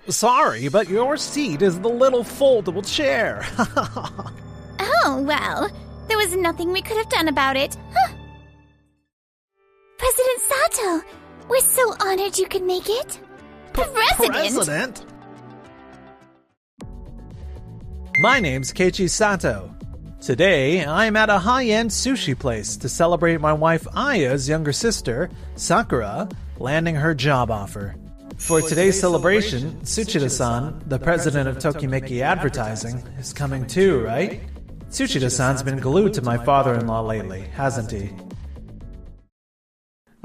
Sorry, but your seat is the little foldable chair. Oh, well, there was nothing we could have done about it. Huh. President Sato, we're so honored you could make it. President? My name's Keiichi Sato. Today, I'm at a high-end sushi place to celebrate my wife Aya's younger sister, Sakura, landing her job offer. For today's celebration, Tsuchida-san, the president of Tokimeki Advertising, is coming too, right? Tsuchida-san's been glued to my father-in-law lately, hasn't he?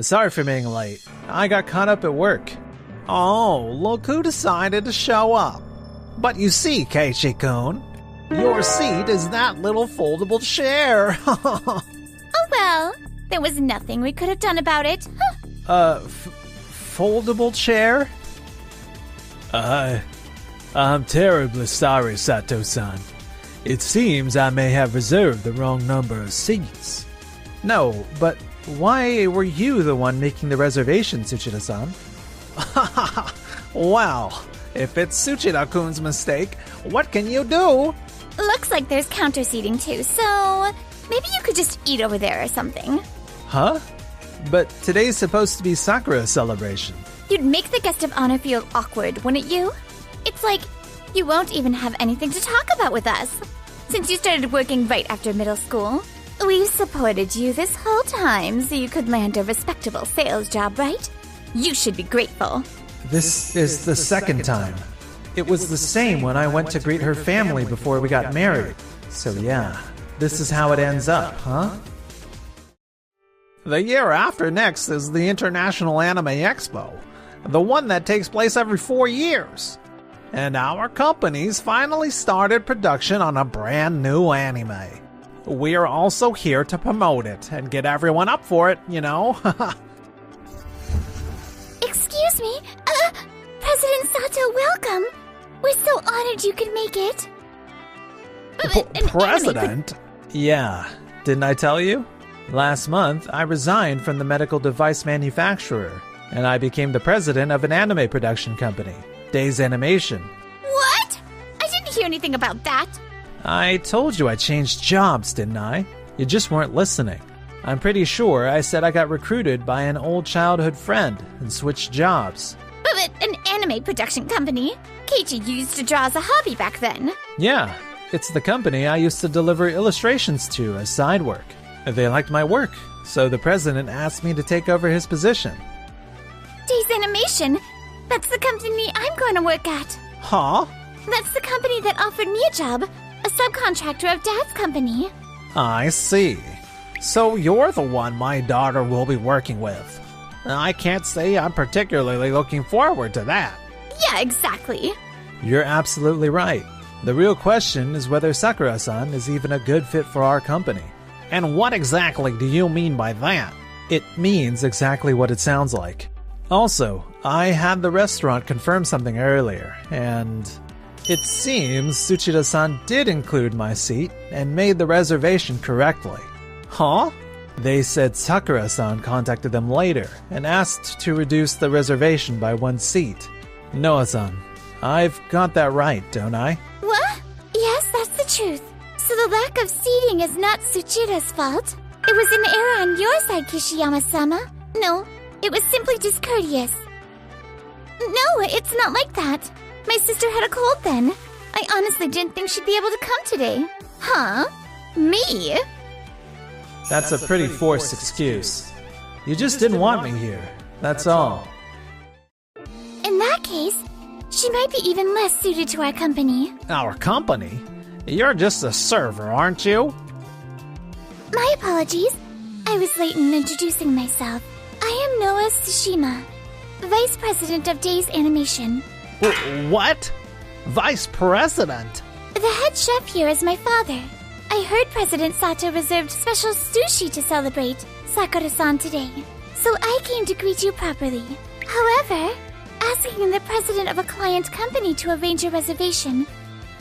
Sorry for being late. I got caught up at work. Oh, look who decided to show up. But you see, Keiichi-kun, your seat is that little foldable chair. Oh, well, there was nothing we could have done about it. Huh. Foldable chair? I'm terribly sorry, Sato-san. It seems I may have reserved the wrong number of seats. No, but why were you the one making the reservation, Tsuchida-san? Well, if it's Tsuchida-kun's mistake, what can you do? Looks like there's counter seating too, so maybe you could just eat over there or something. Huh? But today's supposed to be Sakura's celebration. You'd make the guest of honor feel awkward, wouldn't you? It's like you won't even have anything to talk about with us. Since you started working right after middle school, we've supported you this whole time so you could land a respectable sales job, right? You should be grateful. This is the second time. It was the same when I went to greet her family before we got married. So yeah, this is how it ends up, huh? The year after next is the International Anime Expo, the one that takes place every 4 years. And our company's finally started production on a brand new anime. We're also here to promote it and get everyone up for it, you know? Excuse me, President Sato, welcome. We're so honored you could make it. President? Yeah, didn't I tell you? Last month, I resigned from the medical device manufacturer, and I became the president of an anime production company, Days Animation. What? I didn't hear anything about that. I told you I changed jobs, didn't I? You just weren't listening. I'm pretty sure I said I got recruited by an old childhood friend and switched jobs. But an anime production company? Keiichi used to draw as a hobby back then. Yeah, it's the company I used to deliver illustrations to as side work. They liked my work, so the president asked me to take over his position. Days Animation? That's the company I'm going to work at. Huh? That's the company that offered me a job, a subcontractor of Dad's company. I see. So you're the one my daughter will be working with. I can't say I'm particularly looking forward to that. Yeah, exactly. You're absolutely right. The real question is whether Sakura-san is even a good fit for our company. And what exactly do you mean by that? It means exactly what it sounds like. Also, I had the restaurant confirm something earlier, and it seems Tsuchida-san did include my seat and made the reservation correctly. Huh? They said Sakura-san contacted them later and asked to reduce the reservation by 1 seat. Noa-san, I've got that right, don't I? What? Yes, that's the truth. So the lack of seating is not Tsuchida's fault. It was an error on your side, Kishiyama-sama. No, it was simply discourteous. No, it's not like that. My sister had a cold then. I honestly didn't think she'd be able to come today. Huh? Me? That's a pretty forced excuse. You just didn't want me here, that's all. In that case, she might be even less suited to our company. Our company? You're just a server, aren't you? My apologies. I was late in introducing myself. I am Noa Tsushima, Vice President of Days Animation. What? Vice President? The head chef here is my father. I heard President Sato reserved special sushi to celebrate Sakura-san today, so I came to greet you properly. However, asking the president of a client company to arrange a reservation,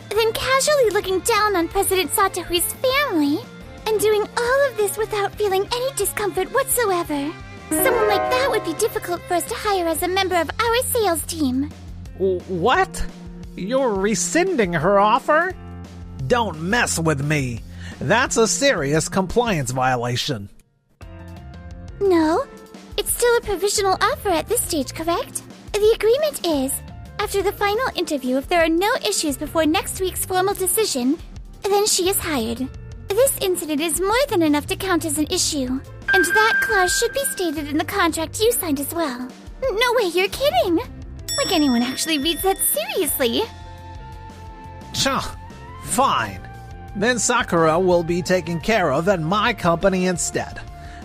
then casually looking down on President Sato's family, and doing all of this without feeling any discomfort whatsoever. Someone like that would be difficult for us to hire as a member of our sales team. What? You're rescinding her offer? Don't mess with me. That's a serious compliance violation. No, it's still a provisional offer at this stage, correct? The agreement is, after the final interview, if there are no issues before next week's formal decision, then she is hired. This incident is more than enough to count as an issue, and that clause should be stated in the contract you signed as well. No way, you're kidding! Like anyone actually reads that seriously. Fine. Then Sakura will be taken care of at my company instead.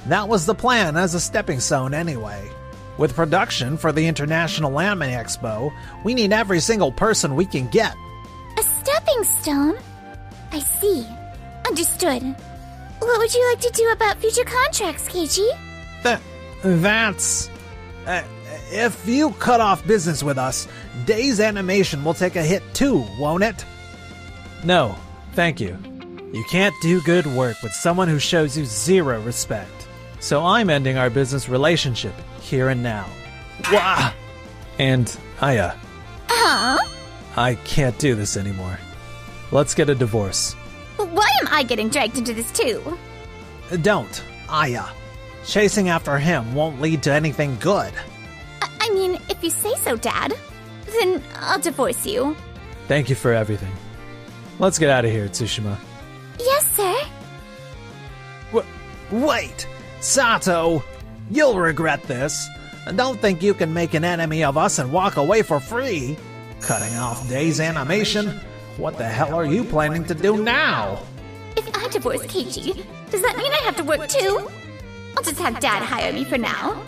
That was the plan as a stepping stone anyway. With production for the International Anime Expo, we need every single person we can get. A stepping stone? I see. Understood. What would you like to do about future contracts, Keiichi? That's... if you cut off business with us, Day's animation will take a hit too, won't it? No, thank you. You can't do good work with someone who shows you zero respect. So I'm ending our business relationship here and now. Wah! And Aya. Huh? I can't do this anymore. Let's get a divorce. Why am I getting dragged into this too? Don't, Aya. Chasing after him won't lead to anything good. I mean, if you say so, Dad, then I'll divorce you. Thank you for everything. Let's get out of here, Tsushima. Yes, sir. Wait! Sato! You'll regret this. Don't think you can make an enemy of us and walk away for free. Cutting off Day's animation? What the hell are you planning to do now? If I divorce Keiichi, does that mean I have to work too? I'll just have Dad hire me for now.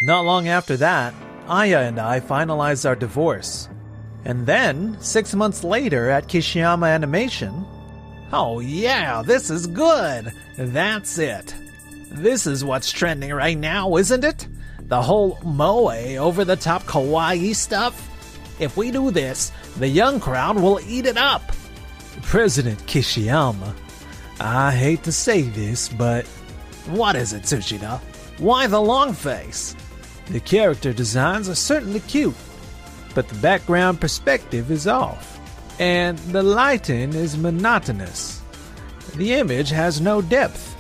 Not long after that, Aya and I finalized our divorce. And then, 6 months later at Kishiyama Animation... Oh yeah, this is good! That's it. This is what's trending right now, isn't it? The whole moe, over-the-top kawaii stuff? If we do this, the young crowd will eat it up. President Kishiyama, I hate to say this, but... What is it, Tsuchida? Why the long face? The character designs are certainly cute, but the background perspective is off, and the lighting is monotonous. The image has no depth.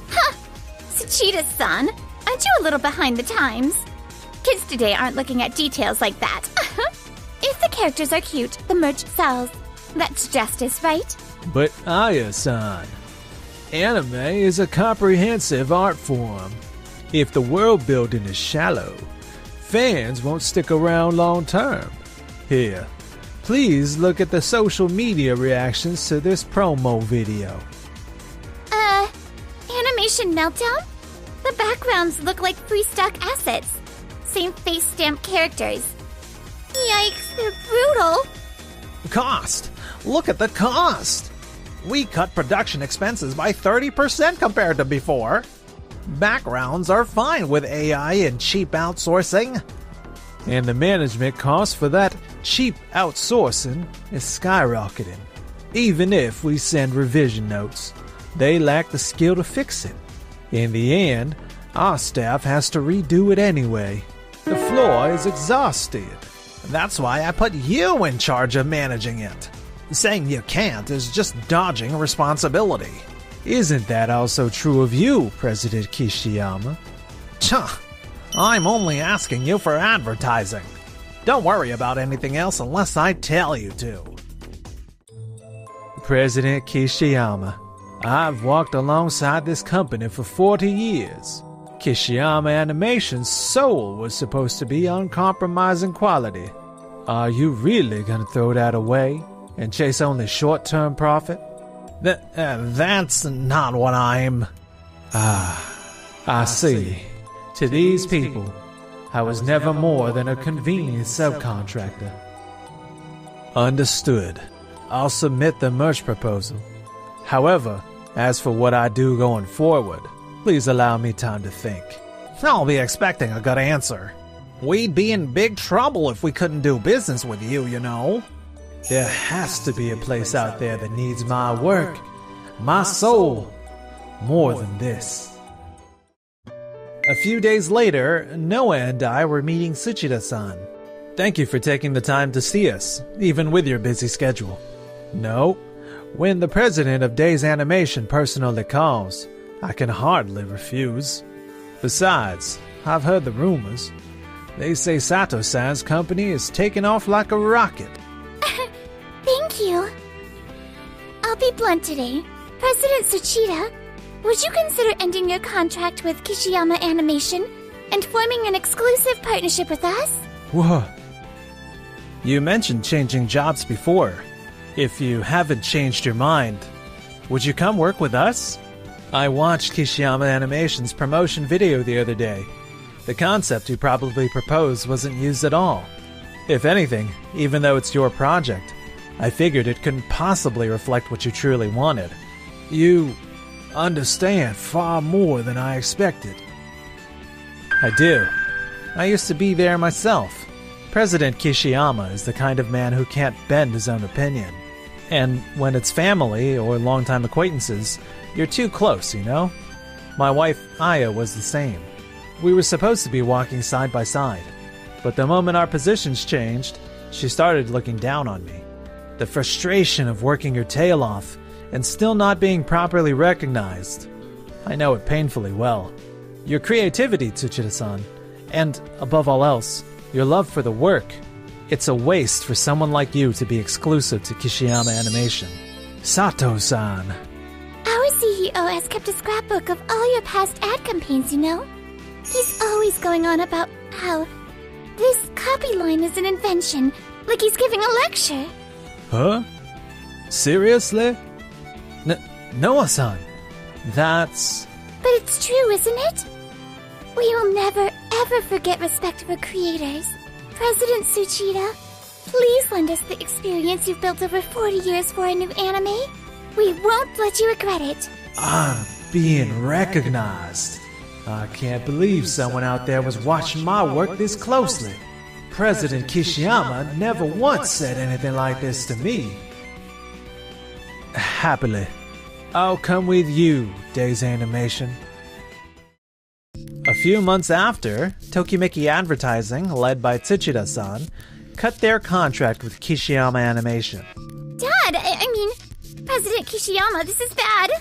Huh! Tsuchida-san, aren't you a little behind the times? Kids today aren't looking at details like that. If the characters are cute, the merch sells. That's justice, right? But Aya-san, anime is a comprehensive art form. If the world building is shallow, fans won't stick around long term. Here, please look at the social media reactions to this promo video. Animation meltdown? The backgrounds look like free stock assets. Same face stamp characters. Yikes, they're brutal. Cost! Look at the cost! We cut production expenses by 30% compared to before. Backgrounds are fine with AI and cheap outsourcing. And the management cost for that cheap outsourcing is skyrocketing. Even if we send revision notes, they lack the skill to fix it. In the end, our staff has to redo it anyway. The floor is exhausted. That's why I put you in charge of managing it. Saying you can't is just dodging responsibility. Isn't that also true of you, President Kishiyama? I'm only asking you for advertising. Don't worry about anything else unless I tell you to. President Kishiyama, I've walked alongside this company for 40 years. Kishiyama Animation's soul was supposed to be uncompromising quality. Are you really gonna throw that away and chase only short-term profit? That's not what I'm... I see. To these people, I was never more than a convenient subcontractor. Understood. I'll submit the merch proposal. However, as for what I do going forward, please allow me time to think. I'll be expecting a good answer. We'd be in big trouble if we couldn't do business with you, you know. There has to be a place out there that needs my work, my soul, more than this. A few days later, Noah and I were meeting Tsuchida-san. Thank you for taking the time to see us, even with your busy schedule. No, when the president of Days Animation personally calls, I can hardly refuse. Besides, I've heard the rumors. They say Sato-san's company is taking off like a rocket. Thank you. I'll be blunt today. President Tsuchida, would you consider ending your contract with Kishiyama Animation and forming an exclusive partnership with us? Whoa. You mentioned changing jobs before. If you haven't changed your mind, would you come work with us? I watched Kishiyama Animation's promotion video the other day. The concept you probably proposed wasn't used at all. If anything, even though it's your project, I figured it couldn't possibly reflect what you truly wanted. You understand far more than I expected. I do. I used to be there myself. President Kishiyama is the kind of man who can't bend his own opinion. And when it's family or longtime acquaintances, you're too close, you know? My wife, Aya, was the same. We were supposed to be walking side by side, but the moment our positions changed, she started looking down on me. The frustration of working your tail off and still not being properly recognized. I know it painfully well. Your creativity, Tsuchida-san, and, above all else, your love for the work. It's a waste for someone like you to be exclusive to Kishiyama Animation. Sato-san. Our CEO has kept a scrapbook of all your past ad campaigns, you know? He's always going on about how this copy line is an invention, like he's giving a lecture. Huh? Seriously? Noah-san, that's... But it's true, isn't it? We will never, ever forget respect for creators. President Tsuchida, please lend us the experience you've built over 40 years for a new anime. We won't let you regret it. I'm being recognized. I can't believe someone out there was watching my work this closely. President Kishiyama never once said anything like this to me. Happily, I'll come with you, Days Animation. A few months after, Tokimeki Advertising, led by Tsuchida-san, cut their contract with Kishiyama Animation. Dad, I mean, President Kishiyama, this is bad.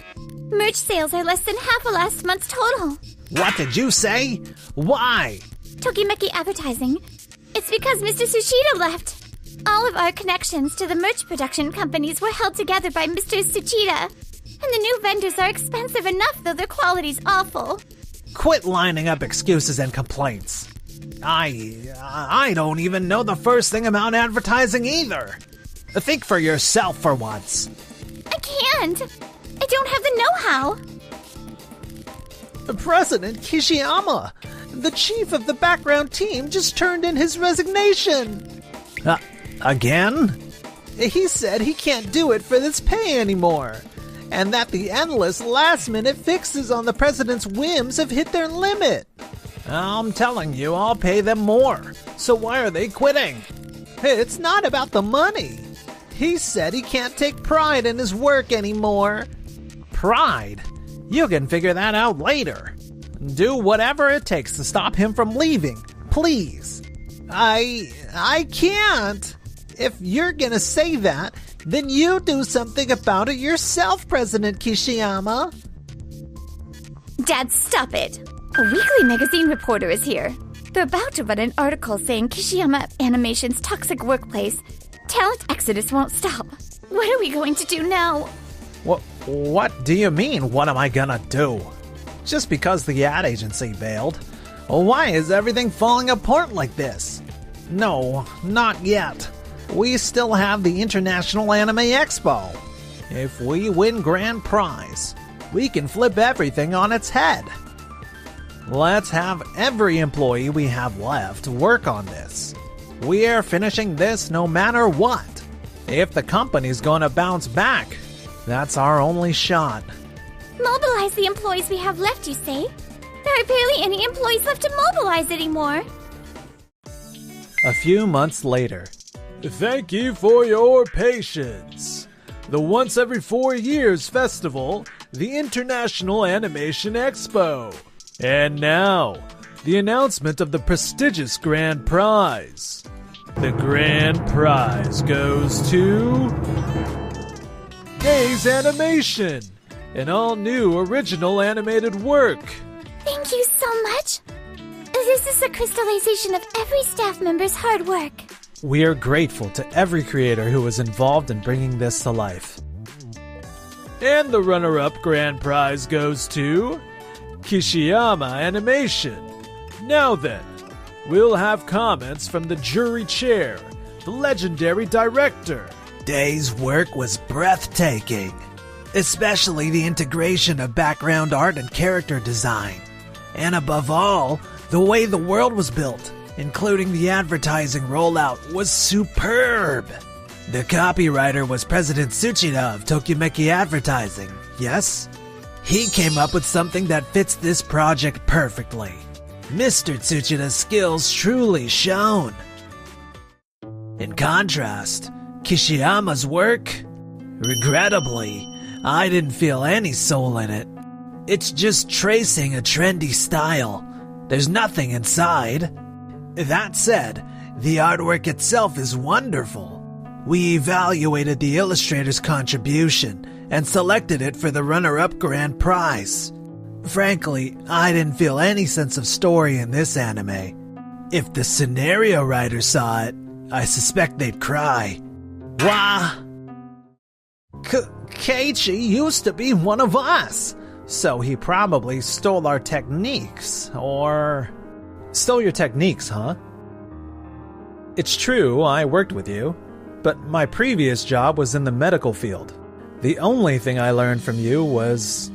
Merch sales are less than half of last month's total. What did you say? Why? Tokimeki Advertising. It's because Mr. Tsuchida left. All of our connections to the merch production companies were held together by Mr. Tsuchida. And the new vendors are expensive enough, though their quality's awful. Quit lining up excuses and complaints. I don't even know the first thing about advertising either. Think for yourself for once. I can't. I don't have the know-how. President Kishiyama, the chief of the background team, just turned in his resignation. Again? He said he can't do it for this pay anymore, and that the endless last-minute fixes on the president's whims have hit their limit. I'm telling you, I'll pay them more, so why are they quitting? It's not about the money. He said he can't take pride in his work anymore. Pride? You can figure that out later. Do whatever it takes to stop him from leaving, please. I can't. If you're gonna say that, then you do something about it yourself, President Kishiyama. Dad, stop it. A weekly magazine reporter is here. They're about to run an article saying Kishiyama Animation's toxic workplace. Talent exodus won't stop. What are we going to do now? What do you mean, what am I gonna do? Just because the ad agency bailed? Why is everything falling apart like this? No, not yet. We still have the International Anime Expo. If we win grand prize, we can flip everything on its head. Let's have every employee we have left work on this. We're finishing this no matter what. If the company's gonna bounce back, that's our only shot. Mobilize the employees we have left, you say? There are barely any employees left to mobilize anymore. A few months later. Thank you for your patience. The once every 4 years festival, the International Animation Expo. And now, the announcement of the prestigious grand prize. The grand prize goes to Days Animation, an all-new original animated work. Thank you so much. This is the crystallization of every staff member's hard work. We are grateful to every creator who was involved in bringing this to life. And the runner-up grand prize goes to Kishiyama Animation. Now then, we'll have comments from the jury chair, the legendary director. Day's work was breathtaking, especially the integration of background art and character design. And above all, the way the world was built, including the advertising rollout, was superb. The copywriter was President Tsuchida of Tokimeki Advertising, yes? He came up with something that fits this project perfectly. Mr. Tsuchida's skills truly shone. In contrast, Kishiyama's work? Regrettably, I didn't feel any soul in it. It's just tracing a trendy style. There's nothing inside. That said, the artwork itself is wonderful. We evaluated the illustrator's contribution and selected it for the runner-up grand prize. Frankly, I didn't feel any sense of story in this anime. If the scenario writers saw it, I suspect they'd cry. Wah! Keiichi used to be one of us, so he probably stole our techniques, or... Stole your techniques, huh? It's true, I worked with you, but my previous job was in the medical field. The only thing I learned from you was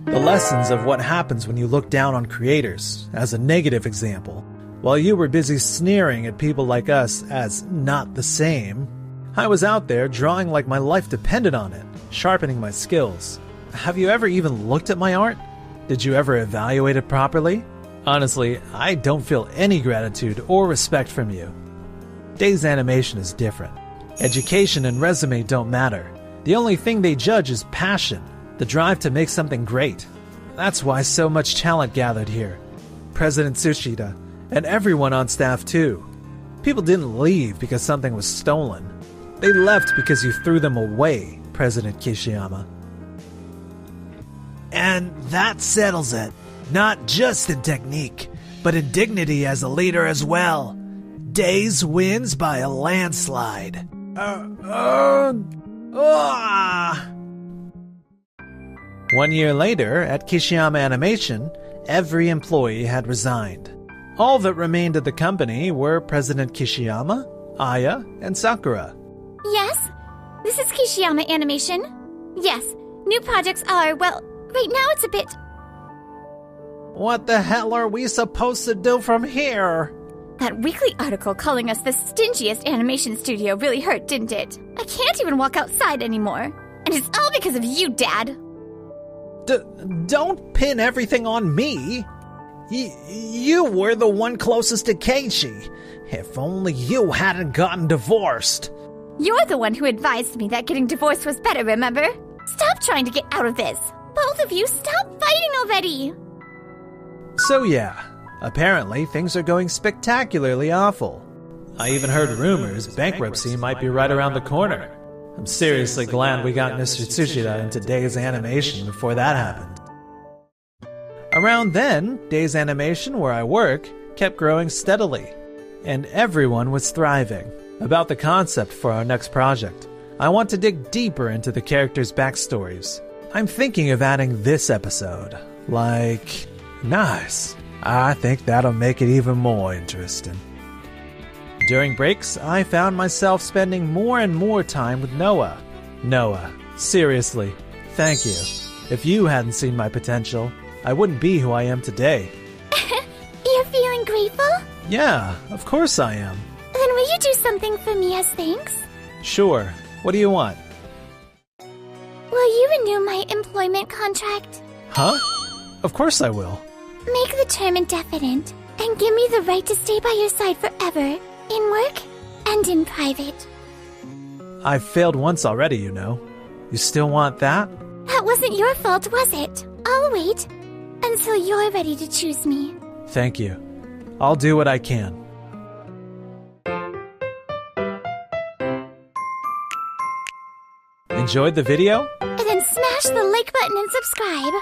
the lessons of what happens when you look down on creators, as a negative example. While you were busy sneering at people like us as not the same, I was out there drawing like my life depended on it, sharpening my skills. Have you ever even looked at my art? Did you ever evaluate it properly? Honestly, I don't feel any gratitude or respect from you. Days Animation is different. Education and resume don't matter. The only thing they judge is passion, the drive to make something great. That's why so much talent gathered here. President Tsuchida, and everyone on staff too. People didn't leave because something was stolen. They left because you threw them away, President Kishiyama. And that settles it. Not just in technique, but in dignity as a leader as well. Days wins by a landslide. One year later, at Kishiyama Animation, every employee had resigned. All that remained at the company were President Kishiyama, Aya, and Sakura. Yes? This is Kishiyama Animation. Yes, new projects are, well, right now it's a bit... What the hell are we supposed to do from here? That weekly article calling us the stingiest animation studio really hurt, didn't it? I can't even walk outside anymore. And it's all because of you, Dad. Don't pin everything on me. You were the one closest to Keiichi. If only you hadn't gotten divorced. You're the one who advised me that getting divorced was better, remember? Stop trying to get out of this. Both of you, stop fighting already. So yeah, apparently things are going spectacularly awful. I even heard rumors bankruptcy might be right around the corner. I'm seriously glad we got Mr. Tsuchida into Days Animation before that happened. Around then, Days Animation, where I work, kept growing steadily, and everyone was thriving. About the concept for our next project, I want to dig deeper into the characters' backstories. I'm thinking of adding this episode. Nice. I think that'll make it even more interesting. During breaks, I found myself spending more and more time with Noah. Noah, seriously, thank you. If you hadn't seen my potential, I wouldn't be who I am today. You're feeling grateful? Yeah, of course I am. Then will you do something for me as thanks? Sure. What do you want? Will you renew my employment contract? Huh? Of course I will. Make the term indefinite, and give me the right to stay by your side forever, in work and in private. I've failed once already, you know. You still want that? That wasn't your fault, was it? I'll wait until you're ready to choose me. Thank you. I'll do what I can. Enjoyed the video? And then smash the like button and subscribe.